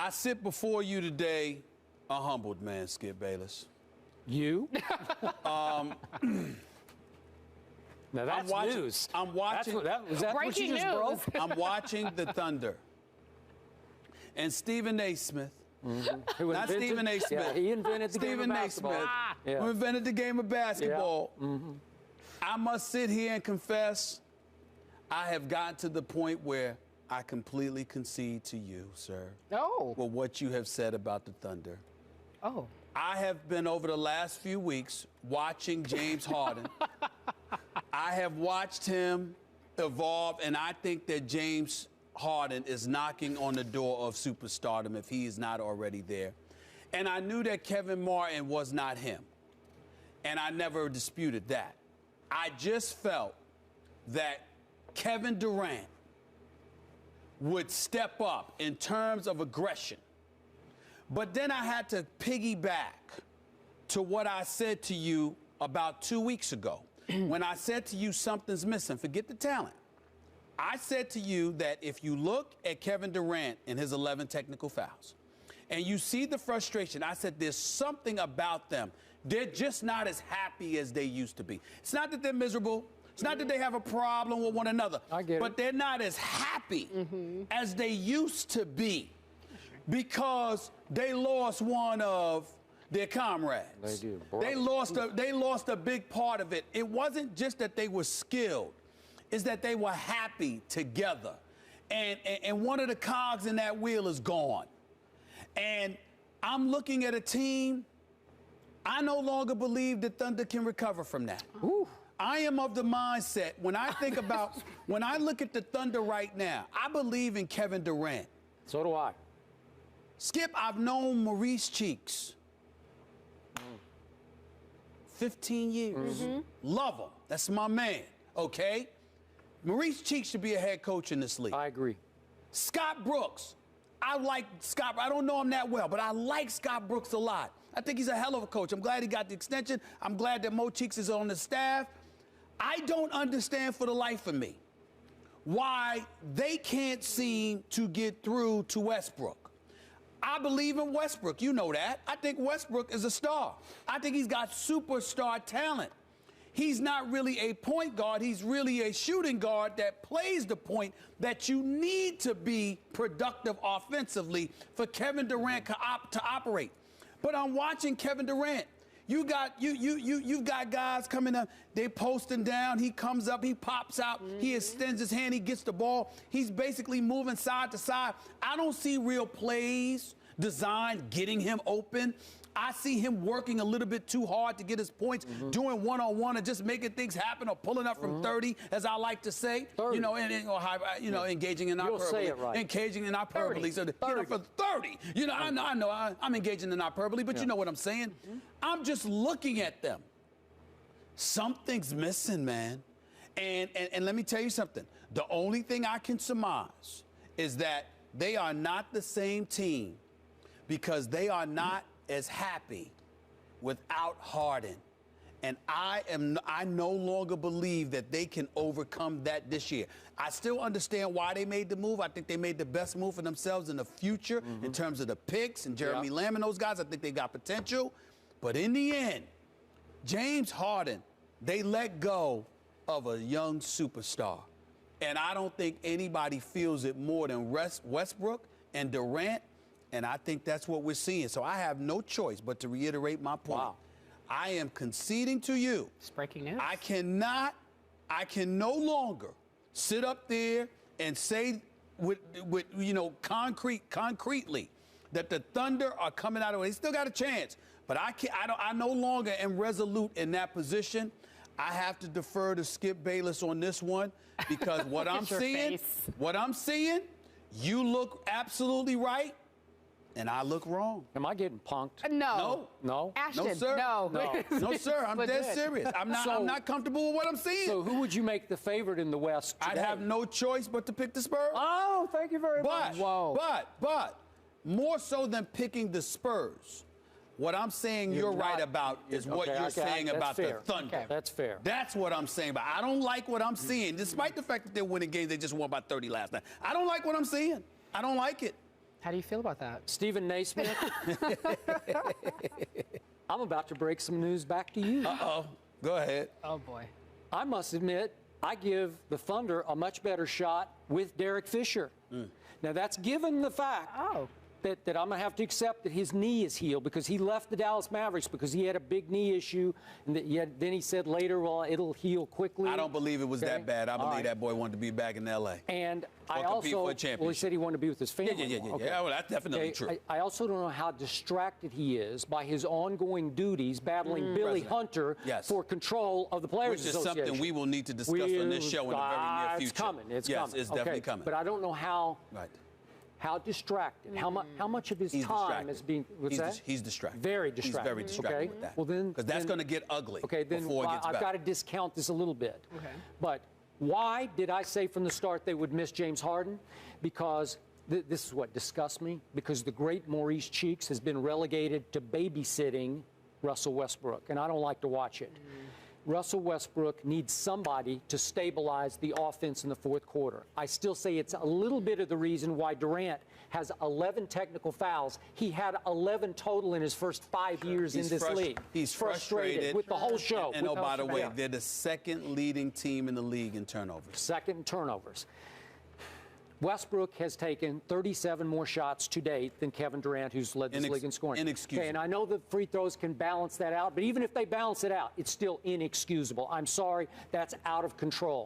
I sit before you today a humbled man, Skip Bayless. You? Now that's news. I'm watching. Is that what you just broke? I'm watching the Thunder. And Stephen A. Smith. Mm-hmm. Not Stephen A. Smith. Yeah, he invented the game of basketball. Stephen A. Smith, who invented the game of basketball. Yeah. Mm-hmm. I must sit here and confess, I have gotten to the point where I completely concede to you, sir. Oh. For what you have said about the Thunder. Oh. I have been over the last few weeks watching James Harden. I have watched him evolve, and I think that James Harden is knocking on the door of superstardom if he is not already there. And I knew that Kevin Martin was not him, and I never disputed that. I just felt that Kevin Durant would step up in terms of aggression. But then I had to piggyback to what I said to you about 2 weeks ago. When I said to you something's missing, forget the talent. I said to you that if you look at Kevin Durant and his 11 technical fouls, and you see the frustration, I said there's something about them. They're just not as happy as they used to be. It's not that they're miserable. It's not that they have a problem with one another. I get it. But they're not as happy as they used to be because they lost one of their comrades. They do. They lost a big part of it. It wasn't just that they were skilled. It's that they were happy together. And one of the cogs in that wheel is gone. And I'm looking at a team, I no longer believe the Thunder can recover from that. Ooh. I am of the mindset, when I think about, when I look at the Thunder right now, I believe in Kevin Durant. So do I. Skip, I've known Maurice Cheeks 15 years. Love him. That's my man, okay? Maurice Cheeks should be a head coach in this league. I agree. Scott Brooks. I like Scott. I don't know him that well, but I like Scott Brooks a lot. I think he's a hell of a coach. I'm glad he got the extension. I'm glad that Mo Cheeks is on the staff. I don't understand for the life of me why they can't seem to get through to Westbrook. I believe in Westbrook. You know that. I think Westbrook is a star. I think he's got superstar talent. He's not really a point guard. He's really a shooting guard that plays the point that you need to be productive offensively for Kevin Durant to operate. But I'm watching Kevin Durant. You've got guys coming up. They posting down. He comes up. He pops out. He extends his hand. He gets the ball. He's basically moving side to side. I don't see real plays designed getting him open. I see him working a little bit too hard to get his points, doing one-on-one and just making things happen or pulling up from 30, as I like to say. 30. You know, engaging in hyperbole. You'll say it right. Engaging in hyperbole. 30. So, for 30. You know, I know I'm engaging in hyperbole, but you know what I'm saying. I'm just looking at them. Something's missing, man. And let me tell you something. The only thing I can surmise is that they are not the same team because they are not as happy without Harden. And I no longer believe that they can overcome that this year. I still understand why they made the move. I think they made the best move for themselves in the future in terms of the picks and Jeremy Lamb and those guys. I think they got potential. But in the end, James Harden, they let go of a young superstar. And I don't think anybody feels it more than Westbrook and Durant. And I think that's what we're seeing. So I have no choice but to reiterate my point. Wow. I am conceding to you. It's breaking news. I can no longer sit up there and say with concretely that the Thunder are coming out of it. They still got a chance. But I no longer am resolute in that position. I have to defer to Skip Bayless on this one because what I'm seeing, you look absolutely right. And I look wrong. Am I getting punked? No. No? Ashton, no, sir. No. No, sir. I'm dead serious. I'm not comfortable with what I'm seeing. So who would you make the favorite in the West today? I'd have no choice but to pick the Spurs. Oh, thank you very much. But more so than picking the Spurs, what I'm saying you're right about is what you're saying about the Thunder. Okay. That's fair. That's what I'm saying. But I don't like what I'm seeing. Despite the fact that they're winning games, they just won by 30 last night. I don't like what I'm seeing. I don't like it. How do you feel about that? Stephen Naismith, I'm about to break some news back to you. Uh-oh. Go ahead. Oh, boy. I must admit, I give the Thunder a much better shot with Derek Fisher. Now, that's given the fact that I'm going to have to accept that his knee is healed, because he left the Dallas Mavericks because he had a big knee issue, and then he said later, well, it'll heal quickly. I don't believe it was that bad. I believe that boy wanted to be back in L.A. And I compete also, for a championship. well, he said he wanted to be with his family. Yeah. Okay. Well, that's definitely true. I also don't know how distracted he is by his ongoing duties battling Billy Hunter for control of the Players Association. Which is something we will need to discuss on this show in the very near future. It's coming. It's coming. It's definitely coming. But I don't know how. Right. How distracted? How much of his time is being? What's that? He's distracted. Very distracted. He's very distracted with that. Well, then, because that's going to get ugly. Okay, then before it gets I've better. got to discount this a little bit. Okay. But why did I say from the start they would miss James Harden? Because this is what disgusts me. Because the great Maurice Cheeks has been relegated to babysitting Russell Westbrook, and I don't like to watch it. Russell Westbrook needs somebody to stabilize the offense in the fourth quarter. I still say it's a little bit of the reason why Durant has 11 technical fouls. He had 11 total in his first 5 years in this league. He's frustrated with the whole show. And oh, by the way, they're the second leading team in the league in turnovers. Second in turnovers. Westbrook has taken 37 more shots to date than Kevin Durant, who's led this league in scoring. Inexcusable. Okay, and I know the free throws can balance that out, but even if they balance it out, it's still inexcusable. I'm sorry, that's out of control.